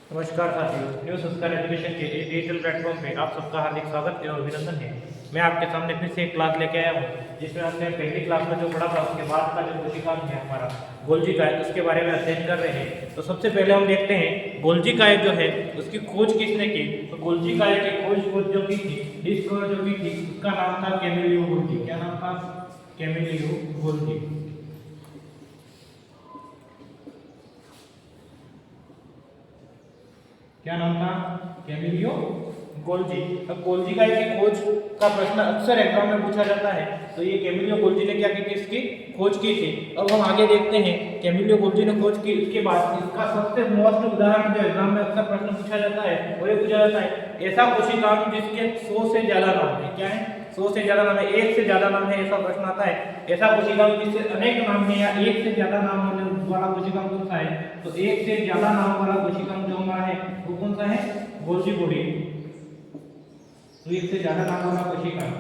नमस्कार साथियों, न्यू संस्कार एजुकेशन के इस डिजिटल प्लेटफॉर्म पे आप सबका हार्दिक स्वागत एवं अभिनंदन है। मैं आपके सामने फिर से एक क्लास लेके आया हूँ जिसमें हमने पहली क्लास में जो पढ़ा था उसके बाद का जो कोशिकांग है हमारा गोल्जी काय उसके बारे में अध्ययन कर रहे हैं। तो सबसे पहले हम देखते हैं गोल्जी काय जो है उसकी खोज किसने की। तो गोल्जी काय की खोज जो की थी, डिस्कवर जो की थी, उसका नाम था कैमिलियो गोल्जी। क्या नाम था? Camillo Golgi. क्या नाम था? Camillo Golgi. अब गोल्जी काय की खोज का प्रश्न अक्सर एग्जाम में पूछा जाता है। तो ये कैमिलियो गोल्जी ने क्या की थी? इसकी खोज की थी। अब हम आगे देखते हैं कैमिलियो गोल्जी ने खोज की, उसके बाद इसका सबसे मोस्ट उदाहरण जो एग्जाम में अक्सर प्रश्न पूछा जाता है वो ये पूछा जाता है ऐसा कोशिकांग जिसके 100 से ज्यादा नाम है। क्या है? 100 से ज्यादा नाम है, एक से ज्यादा नाम है, ऐसा प्रश्न आता है। ऐसा कोशिकांग जिससे अनेक नाम है या एक से ज्यादा नाम होने वाला कोशिकांग कौन सा है? तो एक से ज्यादा नाम वाला कोशिकांग जो हमारा है वो कौन सा है? Golgi body. तो एक से ज्यादा नाम वाला कोशिकांग,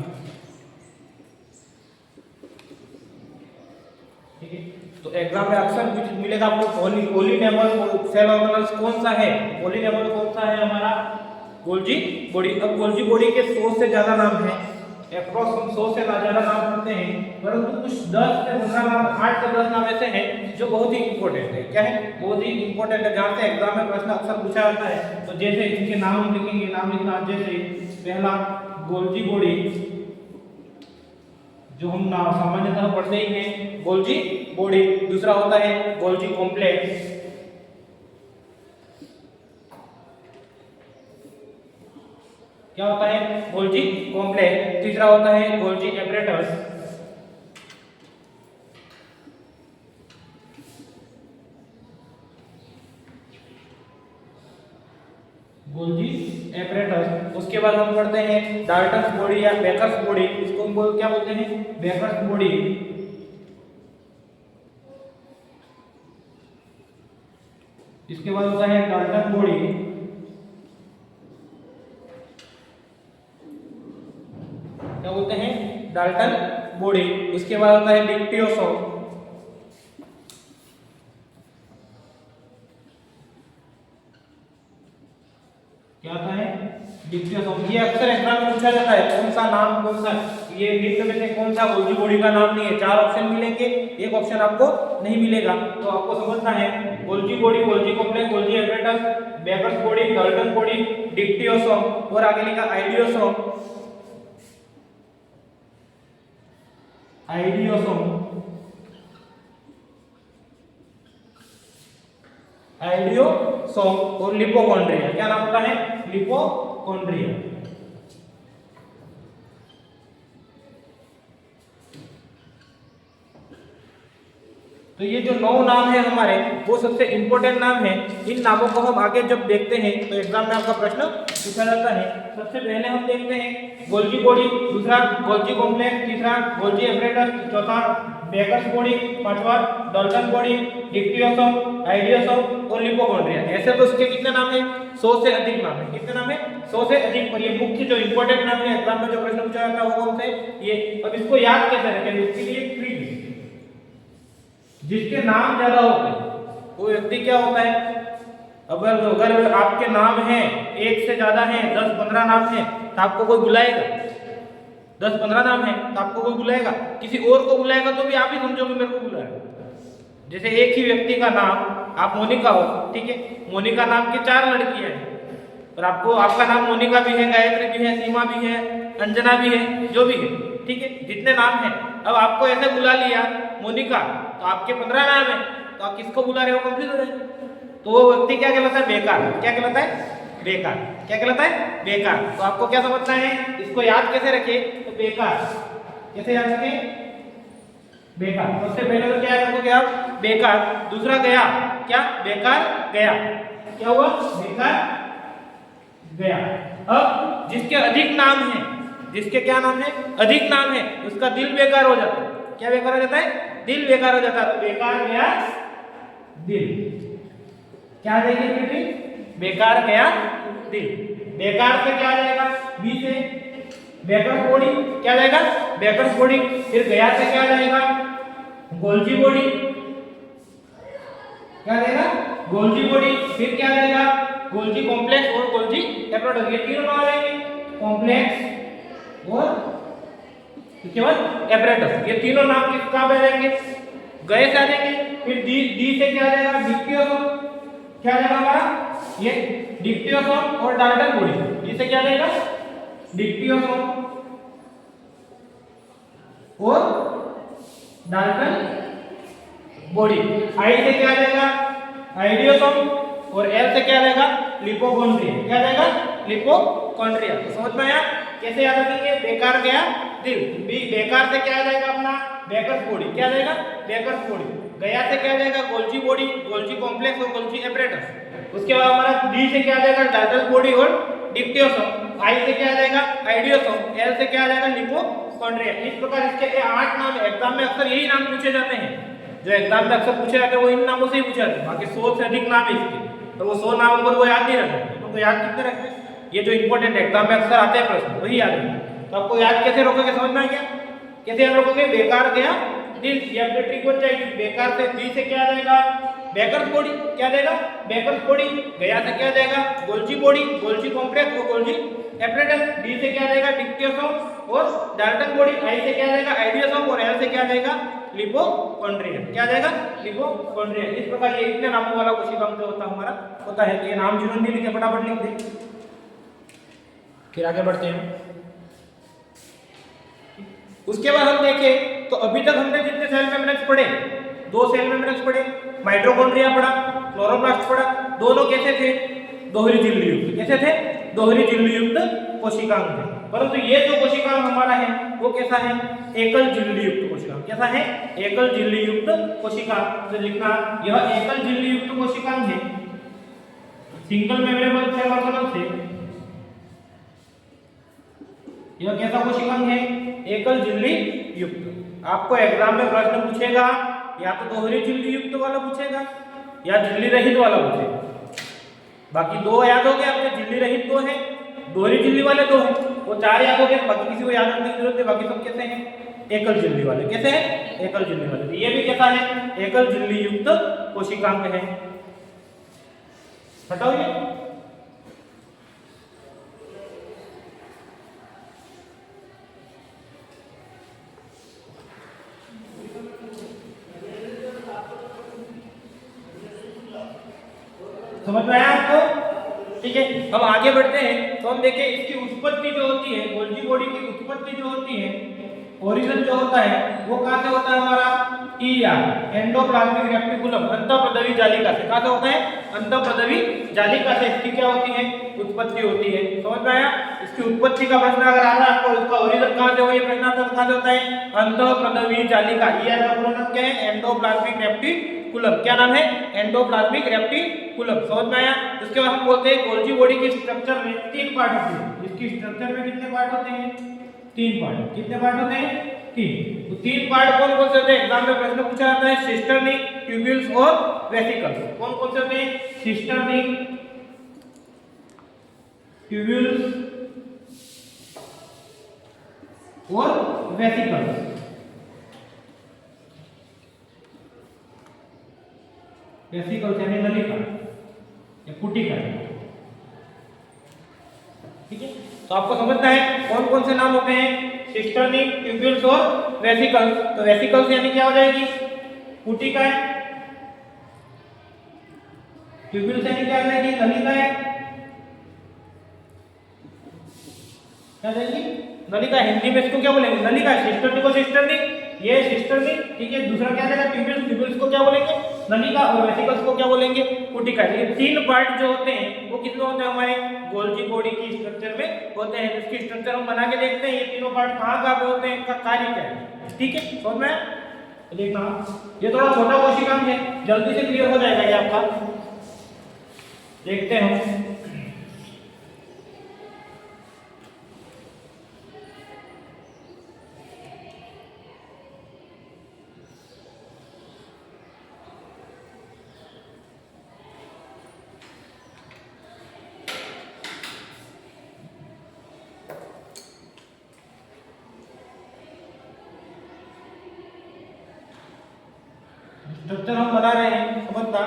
ठीक है। तो एग्जाम में अक्सर मिलेगा आपको पॉलीनेमल सेल ऑर्गेनल्स कौन सा है? पॉलीनेमल कौन सा है हमारा? Golgi body. अब गोल्जी बॉडी के 100 से ज्यादा नाम है, अप्रॉक्स हम 100 से ज्यादा नाम पढ़ते हैं, परंतु कुछ 10 से 15 नाम, 8 से 10 नाम ऐसे हैं जो बहुत ही इंपॉर्टेंट है। क्या है? बहुत ही इंपॉर्टेंट है, जहां से एग्जाम में प्रश्न अक्सर पूछा जाता है। तो जैसे इनके नाम हम लिखेंगे, नाम लिखना, जैसे पहला गोल्जी बॉडी जो हम नाम सामान्यतः पढ़ते ही हैं, गोल्जी बॉडी। दूसरा होता है गोल्जी कॉम्प्लेक्स। क्या होता है? Golgi complex. तीसरा होता है गोल्जी एपरेटस। Golgi apparatus. उसके बाद हम पढ़ते हैं डाल्टन्स बॉडी या बेकर्स बॉडी। इसको हम क्या बोलते हैं? Baker's body. इसके बाद होता है डाल्टन बॉडी। क्या बोलते हैं? Dalton body. उसके बाद होता है डिक्टियोसोम। क्या होता है? डिक्टियोसोम। ये अक्सर एग्जाम में पूछा जाता है, कौन सा नाम, कौन सा ये निम्न में से कौन सा गोल्जी बॉडी का नाम नहीं है। 4 ऑप्शन मिलेंगे, एक ऑप्शन आपको नहीं मिलेगा। तो आपको समझना है Golgi body, Golgi complex, Golgi apparatus, Baker's body, Dalton body, dictyosome और आगे लिखा आइडियोसोम। आइडियोसोम, आइडियोसोम और लिपोकॉन्ड्रिया। क्या नाम होता है? लिपोकॉन्ड्रिया। तो ये जो 9 नाम है हमारे वो सबसे इंपॉर्टेंट नाम है। इन नामों को हम आगे जब देखते हैं तो एग्जाम में आपका प्रश्न पूछा जाता है। सबसे पहले हम देखते हैं गोल्जी बॉडी, दूसरा गोल्जी कॉम्प्लेक्स, तीसरा गोल्जी एपरेटस, चौथा बेकर्स बॉडी, पांचवा डाल्टन बॉडी, डिक्टियोसोम, आइडियोसोम और लिपोकॉन्ड्रिया। ऐसे तो इसके कितने नाम है? 100 से अधिक नाम है। कितने नाम है? 100 से अधिक। पर ये मुख्य जो इंपॉर्टेंट नाम है एग्जाम में जो प्रश्न पूछा जाता है वो कौन से? ये। अब इसको याद कैसे रखें? इसके लिए ट्रिक, जिसके नाम ज्यादा होते हैं वो व्यक्ति क्या होता है? अगर आपके नाम है 1 से ज्यादा है, 10-15 नाम है, तो आपको कोई बुलाएगा? 10-15 नाम है तो आपको कोई बुलाएगा? किसी और को बुलाएगा तो भी आप ही समझोगे मेरे को बुलाएगा। जैसे एक ही व्यक्ति का नाम, आप मोनिका हो, ठीक है, मोनिका नाम की 4 लड़कियां हैं और आपको, आपका नाम मोनिका भी है, गायत्री भी है, सीमा भी है, अंजना भी है, जो भी है, ठीक है, जितने नाम है। अब आपको ऐसे बुला लिया मोनिका, तो आपके 15 नाम है, तो आप किसको बुला रहे हो? कंफ्यूज हो जाएंगे। तो वो व्यक्ति क्या कहलाता है? बेकार। क्या कहलाता है? बेकार। क्या कहलाता है? बेकार। तो आपको क्या समझना है? इसको याद कैसे रखें? तो बेकार कैसे याद रखें? बेकार। सबसे पहले तो क्या याद रखोगे आप? बेकार। दूसरा गया। क्या? बेकार गया। क्या हुआ? बेकार गया। अब जिसके अधिक नाम है, जिसके क्या नाम है? अधिक नाम है, उसका दिल बेकार हो जाता है। क्या बेकार हो जाता है? दिल बेकार हो जाता है। तो बेकार गया दिल। क्या आ जाएगी बेटी? बेकार गया दिल। बेकार से क्या आ जाएगा? बी से बेकर्स बॉडी। क्या आ जाएगा? Baker's body. फिर गया से क्या आ जाएगा? Golgi body. क्या आ जाएगा? Golgi body. फिर क्या आ जाएगा? गोल्जी कॉम्प्लेक्स और गोल्जी एप्रोडस, ये तीनों नाम आएंगे, कॉम्प्लेक्स और उसके बाद एप्रेटस, ये तीनों नाम किस कहां पे आ जाएंगे, गए से आ जाएंगे। फिर डी से क्या आ जाएगा, डिक्टियोसोम, क्या आ जाएगा हमारा ये डिक्टियोसोम और डाल्टन बॉडी, डी से क्या आ जाएगा डिक्टियोसोम और डाल्टन बॉडी। आई से क्या आ जाएगा आइडियोसोम और एल से क्या आ जाएगा लिपोकॉन्ड्रिया, क्या आ जाएगा लिपोकॉन्ड्रिया। तो समझ में आया कैसे याद रखेंगे, बेकार गया दिल, बी बेकार से क्या आ जाएगा अपना बेकर्स बॉडी, क्या आ जाएगा बेकर्स बॉडी। गया से क्या आ जाएगा गोल्जी बॉडी, गोल्जी कॉम्प्लेक्स और गोल्जी एपरेटस। उसके बाद हमारा डी से क्या आ जाएगा डाल्टन बॉडी और डिक्टियोसोम। आई से क्या आ जाएगा आइडियोसोम, एल से क्या आ जाएगा लिपोकॉन्ड्रिया। इस प्रकार इसके 8 नाम, एग्जाम में अक्सर यही नाम पूछे जाते हैं, जो एग्जाम में अक्सर पूछे जाते हैं वो इन नामों से ही पूछे जाते हैं। बाकी 100 से अधिक नाम है इसके, तो वो 100 नाम पर वो याद नहीं रखते, तो याद कितने रखते, ये जो इंपॉर्टेंट एग्जाम में अक्सर आते हैं प्रश्न वही याद रखते। तो आपको याद कैसे रोकोगे, समझ में आ गया कैसे याद रखोगे, बेकार गया दिल, ये अपने ट्रिक बन जाएगी। बेकार से डी से क्या आ जाएगा बेकर्स बॉडी, क्या आ जाएगा बेकर्स बॉडी। गया से क्या आ जाएगा गोल्जी बॉडी, गोल्जी कॉम्प्लेक्स और गोल्जी एपरेटस। डी से क्या आ जाएगा डिक्टियोसोम और डाल्टन बॉडी। आई से क्या आ जाएगा आइडियोसोम और एल से क्या आ जाएगा लिपोकॉन्ड्रिया, क्या आ जाएगा लिपोकॉन्ड्रिया। इस प्रकार ये इतने नामों वाला कोशिकांग जो होता है, ये नाम जिन्होंने नहीं लिखे फटाफट लिख दे। फिर आगे बढ़ते हैं। उसके बाद हम देखें तो अभी तक हमने जितने सेल मेम्ब्रेन्स पढ़े, 2 सेल मेम्ब्रेन्स पढ़े, माइटोकॉन्ड्रिया पढ़ा, क्लोरोप्लास्ट पढ़ा, दोनों कैसे थे दोहरी झिल्ली युक्त, कैसे थे दोहरी झिल्ली युक्त कोशिकांग थे। परंतु ये जो कोशिकांग हमारा है वो कैसा है एकल झिल्ली युक्त कोशिकांग, कैसा है एकल झिल्ली युक्त कोशिकांग। तो लिखना यह एकल झिल्ली युक्त कोशिकांग है, सिंगल मेम्ब्रेन सेल ऑर्गेनल से। यह कैसा कोशिकांग है एकल झिल्ली युक्त। आपको एग्जाम में प्रश्न पूछेगा या तो दोहरी झिल्ली युक्त वाला पूछेगा या झिल्ली रहित वाला पूछेगा। बाकी 2 याद हो गए आपके, झिल्ली रहित 2 है, दोहरी झिल्ली वाले 2 है, वो 4 याद हो गए। बाकी किसी को याद रखने की जरूरत है, बाकी सब कैसे हैं एकल झिल्ली वाले, कैसे हैं एकल झिल्ली वाले। ये भी कैसा है एकल झिल्ली युक्त कोशिकांग है। हटाओ ये, समझ में आया आपको, ठीक है। हम आगे बढ़ते हैं तो हम देखें इसकी उत्पत्ति जो होती है, गोल्जी बॉडी की उत्पत्ति जो होती है, ओरिजिन जो होता है वो कहां से होता है हमारा ईआर एंडोप्लाज्मिक रेटिकुलम, अंतःप्रदवी जालिका से। कहां से होता है अंतःप्रदवी जालिका से इसकी क्या होती है उत्पत्ति होती है। समझ में आया, इसकी उत्पत्ति का प्रश्न अगर आ रहा है आपको, इसका ओरिजिन कहां से हो, ये प्रश्न आता है कहां से होता है अंतःप्रदवी जालिका। ईआर का पूरा नाम क्या है एंडोप्लाज्मिक रेटिकुलम, क्या नाम है एंडोप्लाज्मिक रेटिकुलम। समझ में आया। उसके बाद हम बोलते हैं गोल्जी बॉडी के स्ट्रक्चर में 3 पार्ट होते हैं। इसकी स्ट्रक्चर में कितने पार्ट होते हैं 3 पार्ट। कितने पार्ट होते हैं 3। तो 3 पार्ट कौन कौन से होते हैं, एग्जाम में प्रश्न पूछा जाता है सिस्टर्नी, ट्यूब्यूल्स और वेसिकल्स। कौन कौन से होते हैं सिस्टर्नी, ट्यूब्यूल्स और वेसिकल्स। वेसिकल्स यानी नलिका या कुटिका, ठीक है। तो आपको समझना है कौन कौन से नाम होते हैं सिस्टर्नी, ट्यूब्यूल्स और वेसिकल्स। तो वेसिकल्स यानी क्या हो जाएगी कुटिका है, ट्यूब्यूल्स यानी क्या हो जाएगी नलिका है, क्या जाएगी नलिका। हिंदी में इसको क्या बोलेंगे नलिका। सिस्टर्नी को सिस्टर्नी, ये सिस्टर्नी, ठीक है। दूसरा क्या जाएगा ट्यूब्यूल्स, ट्यूब्यूल्स को क्या बोलेंगे नलिका और वेसिकल्स को क्या बोलेंगे कुटिका। ये 3 पार्ट जो होते हैं वो किसमें होते हैं हमारे गोल्जी बॉडी की स्ट्रक्चर में होते हैं। इसकी स्ट्रक्चर हम बना के देखते हैं ये तीनों पार्ट कहां पे होते हैं, इनका कार्य क्या है, ठीक है। समझ में देखना, ये थोड़ा छोटा कोशिकांग है, जल्दी से क्लियर हो जाएगा ये आपका। देखते हैं हम स्ट्रक्चर हम बना रहे हैं, समझना।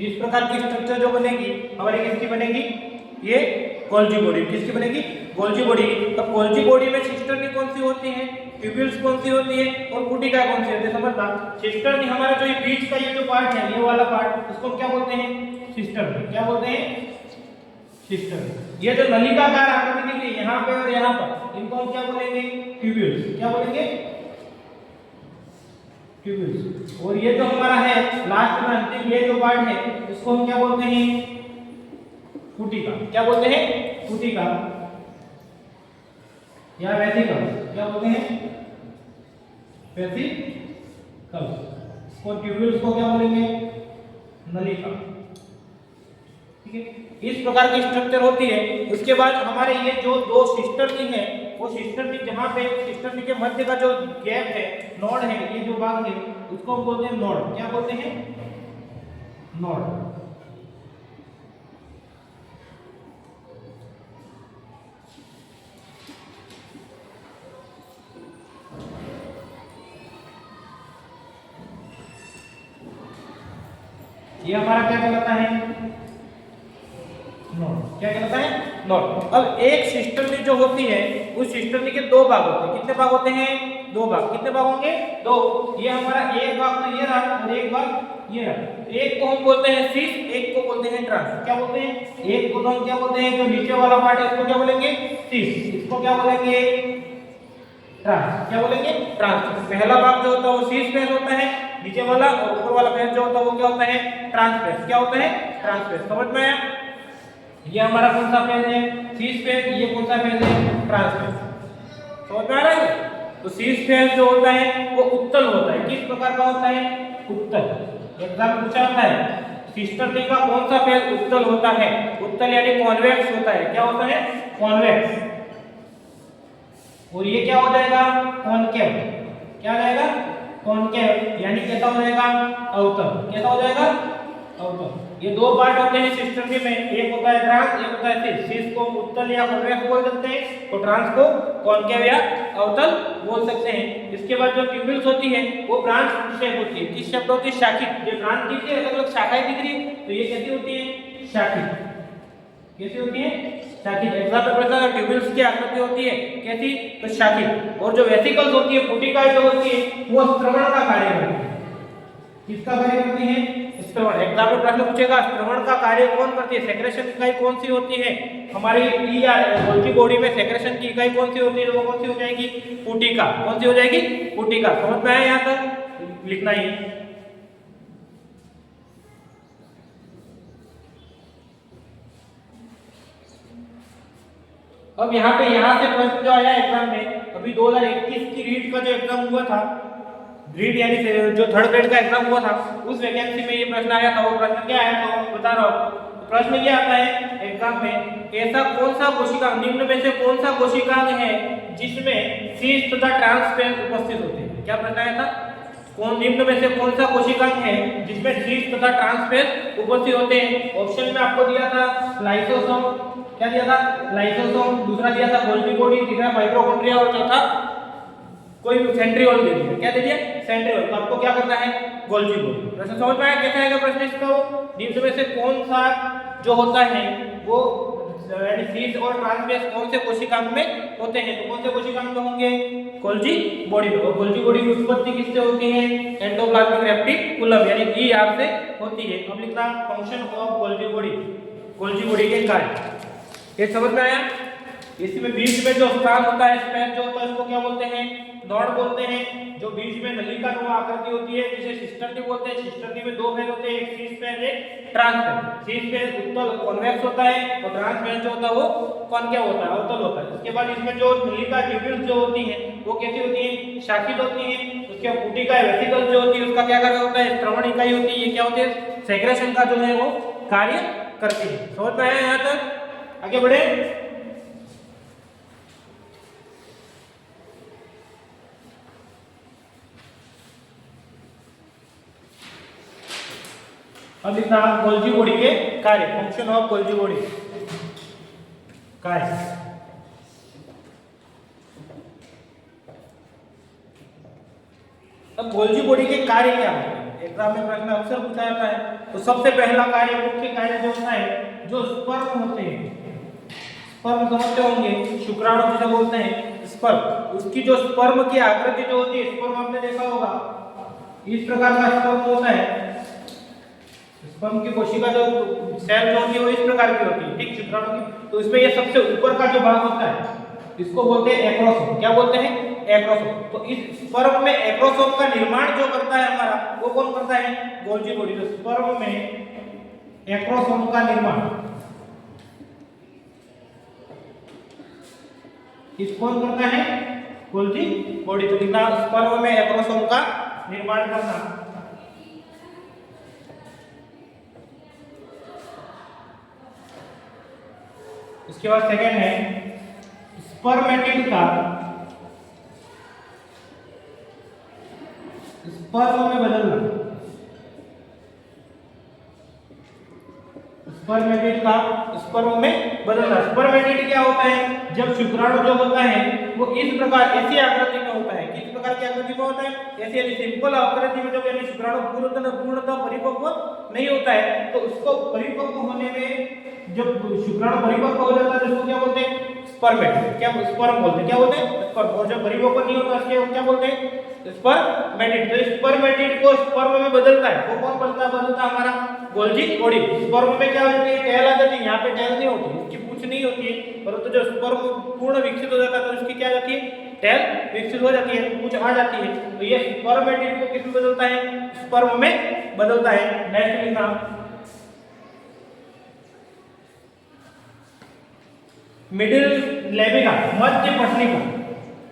इस प्रकार की स्ट्रक्चर जो बनेगी हमारी किसकी बनेगी, ये गोल्जी बॉडी। किसकी बनेगी, गोल्जी बॉडी। तो गोल्जी बॉडी में सिस्टर्नी कौन सी होती है, ट्यूब्यूल्स कौन सी होती है और पुटिका कौन सी होती है, समझना। सिस्टर्नी हमारा जो ये बीच का ये जो पार्ट है, ये वाला पार्ट, इसको क्या बोलते हैं, सिस्टर्नी। क्या बोलते हैं, सिस्टर्नी। ये जो नलिकाकार आकृति दिख रही है यहाँ पे और यहाँ पर, इनको हम क्या बोलेंगे, ट्यूब्यूल्स। क्या बोलेंगे, ट्यूब्यूल्स। और ये जो हमारा है लास्ट में अंतिम ये जो पार्ट है, इसको हम क्या बोलते हैं, पुटिका। क्या बोलते हैं, पुटिका या वेसिकल। क्या बोलते हैं, वेसिकल। इसको ट्यूब्यूल्स को क्या बोलेंगे, नलिका। ठीक है, इस प्रकार की स्ट्रक्चर होती है। उसके बाद हमारे ये जो दो सिस्टर्नी है, वो सिस्टर्नी जहाँ पे सिस्टर्नी के मध्य का जो गैप है, नोड है, ये जो भाग है, उसको हम बोलते हैं नोड। क्या बोलते हैं, नोड। ये हमारा क्या कहलाता है, नोड। क्या कहलाता है, नोड। अब एक सिस्टर्नी जो होती है, उस सिस्टर्नी के दो भाग होते हैं। कितने भाग होते हैं, दो भाग। कितने भाग होंगे, दो। ये हमारा एक भाग तो ये रहा और एक भाग ये रहा। एक को हम बोलते हैं सिस, एक को बोलते हैं ट्रांस। क्या बोलते हैं, एक को तो हम क्या बोलते हैं, जो नीचे वाला पार्ट है उसको क्या बोलेंगे, सिस। इसको क्या बोलेंगे, ट्रांस। क्या बोलेंगे, ट्रांस। पहला भाग जो होता है वो सिस फेस होता है, नीचे वाला और ऊपर वाला फेस जो होता है वो क्या होता है, ट्रांस फेस। क्या होता है, ट्रांस फेस। समझ में आया। ये हमारा कौन सा फेज है, सिस फेज। ये कौन सा फेज है, ट्रांस फेज। समझ में आ रहा है। तो सिस फेज जो होता है वो उत्तल होता है। किस प्रकार का होता है, उत्तल। एग्जाम पूछा होता है सिस्टर्नी का कौन सा फेज उत्तल होता है, उत्तल यानी कॉन्वेक्स होता है। क्या होता है, कॉन्वेक्स। और ये क्या हो जाएगा, कॉनकेव। क्या हो जाएगा, कॉनकेव यानी कैसा हो जाएगा, अवतल। कैसा हो जाएगा, अवतल। ये दो पार्ट होते हैं सिस्टर्नी में, एक होता है ट्रांस, एक होता है सिस। सिस को उत्तल या कॉन्वेक्स बोल सकते हैं, तो ट्रांस को कॉनकेव या अवतल बोल सकते हैं। इसके बाद जो ट्यूब्यूल्स होती है वो ब्रांच शेप होती है। किस शब्द होती है, शाखित। ये ब्रांच दिख रही है, अलग अलग शाखाएं दिख रही है, तो ये कैसी होती है, शाखित। कैसी होती है, शाखित। एग्जाम में पूछा था ट्यूब्यूल्स की आकृति होती है कैसी, तो शाखित। और जो वेसिकल्स होती है, पुटिकाएं जो होती है, वो श्रवण का कार्य करती है। किसका कार्य करती है, श्रवण। एग्जाम में प्रश्न पूछेगा श्रवण का कार्य कौन करती है, सेक्रेशन की इकाई कौन सी होती है हमारी गोल्जी बॉडी में, सेक्रेशन की इकाई कौन सी होती है, वो कौन सी हो जाएगी, पुटिका। कौन सी हो जाएगी, पुटिका। समझ में आया, यहाँ तक लिखना ही। अब यहाँ से प्रश्न जो आया एग्जाम में, अभी 2021 की रीट का जो एग्जाम हुआ था, रीट यानी जो थर्ड ग्रेड का एग्जाम हुआ था, उस वैकेंसी में ये प्रश्न आया था। वो प्रश्न क्या आया था वो बता रहा हूँ। प्रश्न ये आता है एग्जाम में, ऐसा कौन सा कोशिका, निम्न में से कौन सा कोशिकांग है जिसमें सिस तथा ट्रांस फेज उपस्थित होते हैं। क्या प्रश्न आया था, कौन निम्न में से कौन सा कोशिकांग है जिसमें सिस तथा ट्रांस फेज उपस्थित होते हैं। ऑप्शन में आपको दिया था लाइसोसोम। क्या दिया था, लाइसोसोम। दूसरा दिया था गोल्जी बॉडी, तीसरा माइटोकॉन्ड्रिया और चौथा कोई सेंट्रियोल दे दिया। क्या दे दिया, सेंट्रियोल। तो आपको क्या करना है, गोल्जी बॉडी। प्रश्न समझ में आया, कैसे आएगा प्रश्न इसका, वो निम्न में से कौन सा जो होता है वो यानी सिस और ट्रांस फेज कौन से कोशिकांग में होते हैं, तो कौन से कोशिकांग में होंगे, गोल्जी बॉडी में। और गोल्जी बॉडी की उत्पत्ति किससे होती है, एंडोप्लाज्मिक रेटिकुलम यानी ईआर से होती है। अब लिखना function of Golgi body, Golgi body के कार्य। ये समझ में आया। इसमें बीच में जो स्थान होता है, स्पेस जो होता है, उसको क्या बोलते हैं, नोड बोलते हैं। जो बीच में नलिका नुमा आकृति होती है जिसे सिस्टर्नी बोलते हैं। सिस्टर्नी में दो फेज होते हैं, एक सिस फेज, एक ट्रांस फेज। सिस फेज उत्तल कॉन्वेक्स होता है और ट्रांस फेज जो होता है वो कॉनकेव होता है, अवतल होता है। उसके बाद इसमें जो नलिका ट्यूब्यूल्स जो होती हैं वो कैसी होती हैं, शाखित होती हैं। उसके बाद पुटिका वेसिकल जो होती है उसका क्या कार्य होता है, श्रवण इकाई होती है। ये क्या होती है, सेक्रेशन का जो है वो कार्य करती है। समझ में आया, यहाँ तक आगे बढ़े। अब लिखना गोल्जी बॉडी के कार्य, फंक्शन ऑफ गोल्जी बॉडी कार्य। अब गोल्जी बॉडी के कार्य क्या होते हैं, एग्जाम में प्रश्न अक्सर पूछा जाता है। तो सबसे पहला कार्य, मुख्य कार्य जो होता है, जो स्पर्म होते हैं, स्पर्म समझते होंगे, शुक्राणु जिसे बोलते हैं स्पर्म, उसकी जो स्पर्म की आकृति जो होती है, स्पर्म आपने देखा होगा इस प्रकार का स्पर्म होता है। स्पर्म की कोशिका जो सेल जो होती है वो इस प्रकार की होती है, ठीक, शुक्राणु की। तो इसमें ये सबसे ऊपर का जो भाग होता है इसको बोलते हैं एक्रोसोम। क्या बोलते हैं? एक्रोसोम। तो इस स्पर्म में एक्रोसोम का निर्माण जो करता है हमारा, वो कौन करता है? Golgi body. तो स्पर्म में एक्रोसोम का निर्माण किस कौन करता है? Golgi body. तो कितना स्पर्म में एक्रोसोम का निर्माण करना। उसके बाद सेकंड है स्पर्मेटिड का स्पर्म में बदलना। स्पर्मेटिड का स्पर्म में बदलना। स्पर्मेटिड क्या होता है? जब शुक्राणु जो होता है वो इस प्रकार ऐसी आकृति में होता है। किस प्रकार की आकृति में होता है? ऐसी यानी सिंपल आकृति में, जब यानी शुक्राणु पूर्णतः परिपक्व नहीं होता है, तो उसको परिपक्व होने में, जब शुक्राणु परिपक्व हो जाता है तो उसको क्या बोलते हैं? स्पर्मेटिड। क्या स्पर्म बोलते हैं? क्या बोलते हैं? स्पर्म। और जब परिपक्व नहीं होता उसके क्या बोलते हैं? स्पर्मेटिड। तो स्पर्मेटिड को स्पर्म में बदलता है। वो कौन बदलता है? हमारा गोल्जी बॉडी। स्पर्म में क्या होती है? टेल आ जाती है। यहाँ पे टेल नहीं होती, उसकी पूंछ नहीं होती है, परंतु जब स्पर्म पूर्ण विकसित हो जाता है तो उसकी क्या जाती है? टेल विकसित हो जाती है, पूंछ आ जाती है। तो ये स्पर्मेटिड को किस में बदलता है? स्पर्म में बदलता है। नेक्स्ट लिखना मिडिल लेबिला, मध्य पटलिका।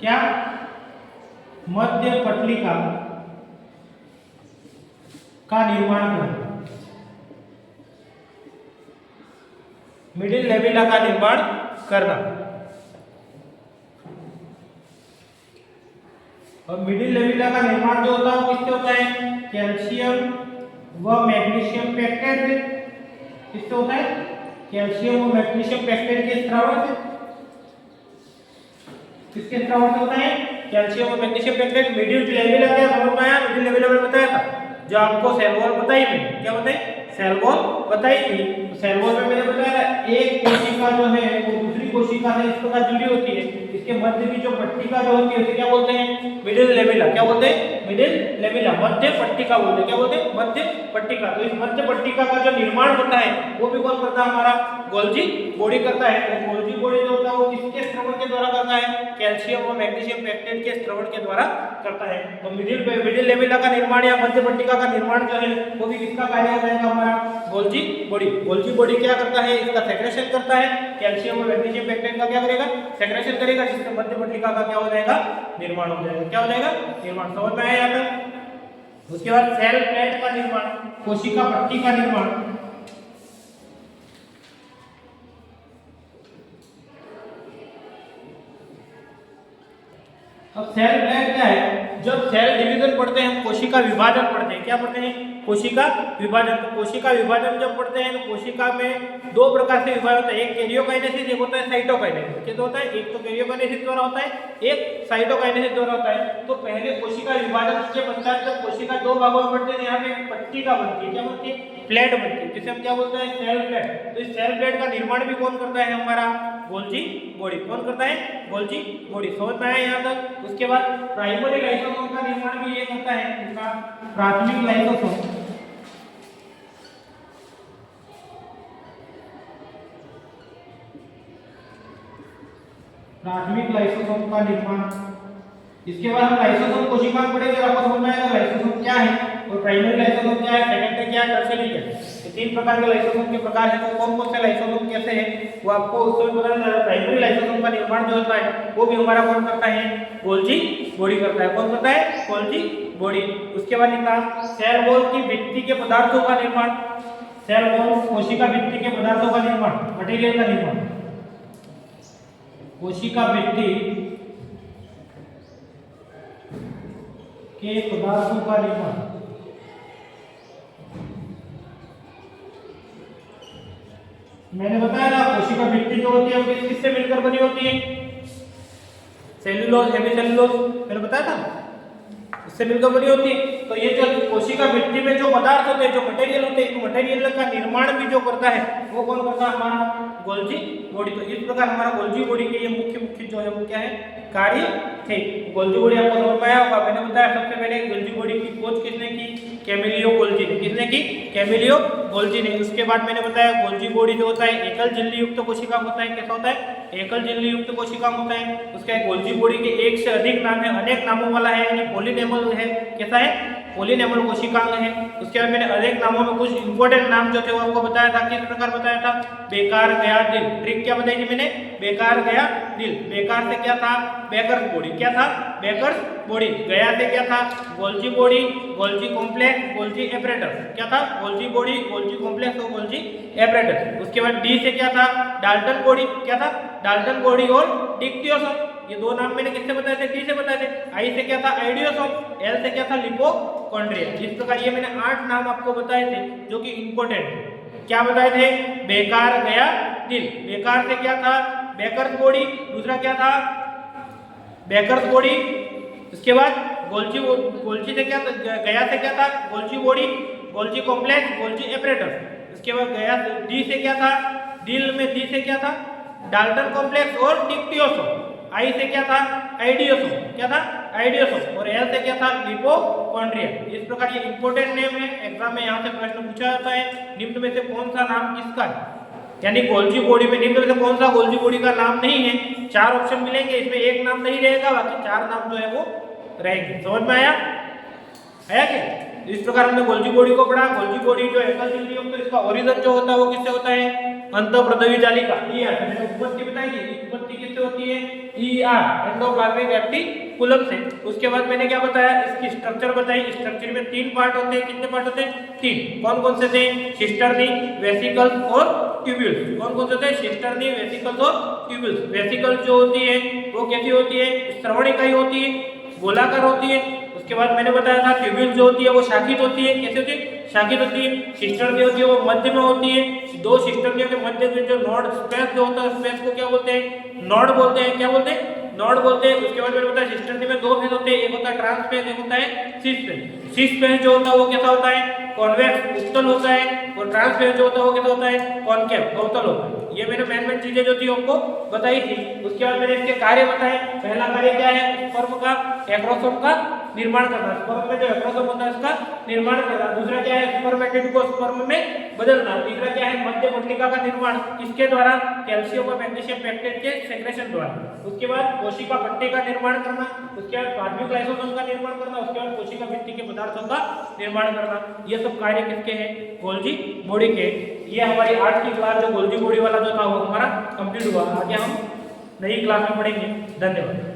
क्या? मध्य पटलिका का निर्माण करना। मिडिल लेबिला का निर्माण करना। और मिडिल लेबिला का निर्माण जो होता है वो किससे होता है? कैल्शियम व मैग्नीशियम पेक्टेट से। किससे होता है? कैल्शियम व मैग्नीशियम पेक्टेट के स्रावन से। किसके स्रावन से होता है? कैल्शियम और मैग्नीशियम पेक्टेट। मिडिल लेबिला क्या समझ में आया? मिडिल लेबिला में बताया था, जो आपको सेल वॉल बताई मैंने। क्या बताई? सेल वॉल बताई थी। सेल वॉल में मैंने बताया था एक कोशिका जो है वो दूसरी कोशिका से इस प्रकार जुड़ी होती है। इसके मध्य की जो पट्टिका जो होती है उसे क्या बोलते हैं? मिडिल लेबिला। क्या बोलते हैं? मिडिल लेबिला, मध्य पट्टिका बोलते हैं। क्या बोलते हैं? मध्य पट्टिका। तो इस मध्य पट्टिका का जो निर्माण होता है वो भी कौन करता है? हमारा गोल्जी बॉडी करता है। वो गोल्जी बॉडी जो होता है वो किसके स्रवण के द्वारा करता है? कैल्शियम और मैग्नीशियम पेक्टेट के स्रवण के द्वारा करता है। तो मिडिल लेबिला का निर्माण या मध्य पट्टिका का निर्माण जो है वो भी किसका कार्य हो जाएगा? हमारा गोल्जी बॉडी। गोल्जी बॉडी क्या करता है? इसका सेक्रेशन करता है। कैल्शियम और मैग्नीशियम पेक्टेट का क्या करेगा? सेक्रेशन करेगा, जिससे मध्य पट्टिका का क्या हो जाएगा? निर्माण हो जाएगा। क्या हो जाएगा? निर्माण। समझ में आया यहाँ तक? उसके बाद सेल प्लेट का निर्माण, कोशिका पट्टी का निर्माण। अब सेल प्लेट क्या है? जब सेल डिवीजन पढ़ते हैं, कोशिका विभाजन पढ़ते हैं। क्या पढ़ते हैं? कोशिका विभाजन। तो कोशिका विभाजन जब पढ़ते हैं तो कोशिका में दो प्रकार से विभाजन होता है। एक कैरियोकाइनेसिस, एक होता है साइटोकाइनेसिस। क्या होता है? एक तो कैरियोकाइनेसिस द्वारा होता है, एक साइटोकाइनेसिस द्वारा होता है। तो पहले कोशिका विभाजन के पश्चात जब कोशिका दो भागों में बढ़ते हैं, यहाँ पे पट्टिका बनती है। क्या बनती है? प्लेट बनती है, जिसे हम क्या बोलते हैं? Cell plate. तो इस सेल प्लेट का निर्माण भी कौन करता है? हमारा गोल्जी बॉडी। कौन करता है? Golgi body. समझ में आया यहाँ तक? उसके बाद प्राइमरी लाइसोसोम का निर्माण भी ये करता है, इसका प्राथमिक लाइसोसोम। प्राथमिक लाइसोसोम का निर्माण। इसके बाद हम लाइसोसोम कोशिका में पढ़ेंगे, आपको समझ में आएगा लाइसोसोम क्या है और प्राइमरी लाइसोसोम क्या है, सेकेंडरी क्या है, टर्शियरी क्या है। ये तीन प्रकार के लाइसोसोम के प्रकार हैं। तो कौन कौन से लाइसोसोम कैसे हैं वो आपको उसमें पता चलेगा। प्राइमरी लाइसोसोम का निर्माण जो होता है वो भी हमारा कौन करता है? गोल्जी बॉडी करता है। कौन करता है? Golgi body. उसके बाद निकला सेल वॉल की भित्ति के पदार्थों का निर्माण। सेल वॉल कोशिका भित्ति के पदार्थों का निर्माण, मटेरियल का निर्माण। कोशिका भित्ति के पदार्थों का निर्माण। मैंने बताया ना कोशिका भित्ति जो होती है वो किससे मिलकर बनी होती है? सेल्यूलोज, हेमी सेल्यूलोज, मैंने बताया था। इससे मिलकर बनी होती है। तो ये जो कोशिका भित्ति में जो पदार्थ होते हैं, जो मटेरियल होते हैं, मटेरियल का निर्माण भी जो करता है वो कौन करता है? हमारा गोल्जी बॉडी। तो इस प्रकार हमारा गोल्जी बॉडी के ये मुख्य जो है वो क्या है? कार्य थे। गोल्जी बॉडी आपको समझ में आया होगा। मैंने बताया सबसे पहले गोल्जी बॉडी की खोज किसने की? कैमिलियो गोल्जी ने। किसने की? कैमिलियो गोल्जी ने। उसके बाद मैंने बताया गोल्जी बॉडी जो होता है एकल झिल्ली युक्त कोशिका होता है। कैसा होता है? एकल झिल्ली युक्त कोशिका होता है। उसका गोल्जी बॉडी के एक से अधिक नाम है, अनेक नामों वाला है, यानी पॉलीनेमल है। कैसा है? पॉलीनेमल कोशिकांग है। उसके बाद मैंने अनेक नामों में कुछ इंपॉर्टेंट नाम जो थे वो आपको बताया था। किस प्रकार बताया था? बेकार गया दिल। ट्रिक क्या बताई थी मैंने? बेकार गया दिल। बेकार से क्या था? Baker's body. क्या था? Baker's body. गया से क्या था? Golgi body, Golgi complex, Golgi apparatus. क्या था? गोल्जी बॉडी, गोल्जी कॉम्प्लेक्स और गोल्जी एपरेटस। उसके बाद डी से क्या था? Dalton body. क्या था? डाल्टन बॉडी और डिक्टियोसोम। ये दो नाम मैंने किससे बताए थे? डी से बताए थे। आई से क्या था? आइडियोसोम। एल से क्या था? लिपोकॉन्ड्रिया। इस प्रकार ये मैंने 8 नाम आपको बताए थे जो कि इंपॉर्टेंट थे। क्या बताए थे? बेकार गया दिल। बेकार से क्या था? Baker's body. दूसरा क्या था? Baker's body. उसके बाद गोल्जी से क्या? गया से क्या था? Golgi body, Golgi complex, Golgi apparatus. उसके बाद गया डी से क्या था? दिल में डी से क्या था? डाल्टन कॉम्प्लेक्स और डिक्टियोसोम। आई से क्या था? आइडियोसोम। क्या था? आइडियोसोम। और एल से क्या था? लिपोकॉन्ड्रिया। इस प्रकार ये इंपॉर्टेंट नेम है, एग्जाम में यहाँ से प्रश्न पूछा जाता है। निम्न में से कौन सा नाम किसका है? यानी गोल्जी बॉडी में निम्न में से कौन सा गोल्जी बॉडी का नाम नहीं है? 4 ऑप्शन मिलेंगे, इसमें एक नाम नहीं रहेगा, बाकी 4 नाम जो है वो रहेंगे। समझ में आया? आया क्या? इस प्रकार हमने गोल्जी बॉडी को पढ़ा। गोल्जी बॉडी जो एकल झिल्ली युक्त, तो इसका ओरिजिन जो होता है वो किससे होता है? अंतःप्रदवी जालिका। मैंने उत्पत्ति बताई थी। उत्पत्ति किससे होती है? ER एंडोप्लाज्मिक रेटिकुलम से। उसके बाद मैंने क्या बताया? इसकी स्ट्रक्चर बताई। स्ट्रक्चर में 3 पार्ट होते हैं। कितने पार्ट होते हैं? 3। कौन कौन से थे? सिस्टर्नी, वेसिकल्स और ट्यूब्यूल्स। कौन कौन से थे? सिस्टर्नी, वेसिकल्स और ट्यूब्यूल्स। वेसिकल्स जो होती है वो कैसी होती है? श्रवण इकाई होती है, गोलाकार होती है। उसके बाद मैंने बताया था ट्यूब्यूल जो होती है वो शाखित होती है। कैसे होती है? शाखित होती है। सिस्टर्नी होती है वो मध्य में होती है। 2 सिस्टर्नियों के मध्य में जो नोड स्पेस जो होता है, स्पेस को क्या बोलते हैं? नोड बोलते हैं। क्या बोलते हैं? नोड बोलते हैं। उसके बाद मैंने बताया सिस्टर्नी में 2 फेज होते हैं, एक होता है ट्रांसफेज, एक होता है सिस फेज। सिस फेज जो होता है वो कैसा होता है? कॉन्वेक्स उत्तल होता है। और ट्रांसफेज जो होता है वो कैसा होता है? कॉनकेव अवतल होता है। ये मैंने मेन चीजें जो थी आपको बताई थी। उसके बाद मैंने इसके कार्य बताए। पहला कार्य क्या है? स्पर्म का एक्रोसोम का निर्माण करना। स्पर्म में जो एक्रोसोम होता है उसका निर्माण करना। दूसरा क्या है? स्पर्मेटिड को स्पर्म में बदलना। तीसरा क्या है? मध्य पट्टिका का निर्माण। किसके द्वारा? कैल्शियम और मैग्नीशियम पेप्टाइड के सेक्रेशन द्वारा। उसके बाद कोशिका पट्टी का निर्माण करना। उसके बाद प्लाज्मिक लाइसोसोम का निर्माण करना। उसके बाद कोशिका भित्ति के पदार्थों का निर्माण करना। ये सब कार्य किसके हैं? गोल्जी बॉडी के। ये हमारी आज की क्लास जो गोल्जी बॉडी वाला जो था वो हमारा कंप्लीट हुआ। आगे हम नई क्लास में पढ़ेंगे। धन्यवाद।